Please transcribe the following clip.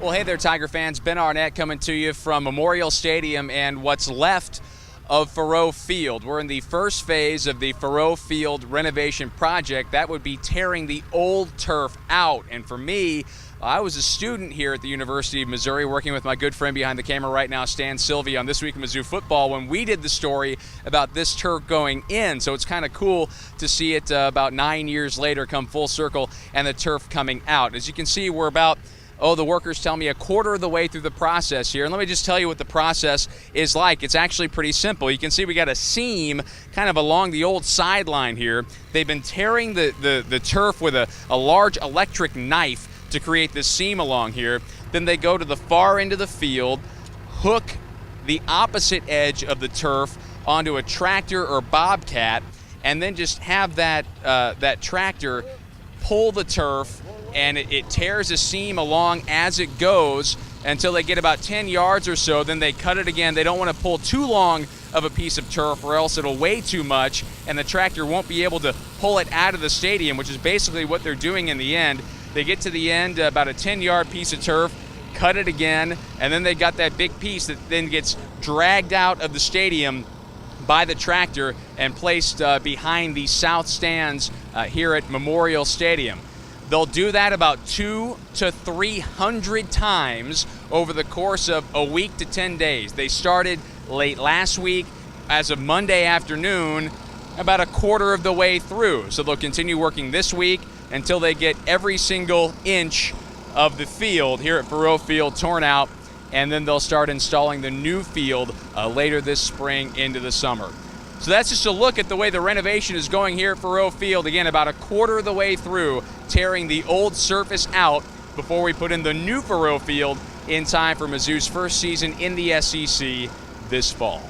Well, hey there, Tiger fans. Ben Arnett coming to you from Memorial Stadium and what's left of Faurot Field. We're in the first phase of the Faurot Field renovation project. That would be tearing the old turf out. And for me, I was a student here at the University of Missouri working with my good friend behind the camera right now, Stan Sylvie, on This Week in Mizzou Football when we did the story about this turf going in. So it's kind of cool to see it about 9 years later come full circle and the turf coming out. As you can see, we're about the workers tell me a quarter of the way through the process here. And let me just tell you what the process is like. It's actually pretty simple. You can see we got a seam kind of along the old sideline here. They've been tearing the turf with a large electric knife to create this seam along here. Then they go to the far end of the field, hook the opposite edge of the turf onto a tractor or bobcat, and then just have that tractor pull the turf, and it tears a seam along as it goes until they get about 10 yards or so. Then they cut it again. They don't want to pull too long of a piece of turf or else it'll weigh too much and the tractor won't be able to pull it out of the stadium, which is basically what they're doing in the end. They get to the end, about a 10-yard piece of turf, cut it again, and then they got that big piece that then gets dragged out of the stadium by the tractor and placed behind the south stands here at Memorial Stadium. They'll do that about 200 to 300 times over the course of a week to 10 days. They started late last week. As of Monday afternoon, about a quarter of the way through. So they'll continue working this week until they get every single inch of the field here at Faurot Field torn out, and then they'll start installing the new field later this spring into the summer. So that's just a look at the way the renovation is going here at Faurot Field. Again, about a quarter of the way through, tearing the old surface out before we put in the new Faurot Field in time for Mizzou's first season in the SEC this fall.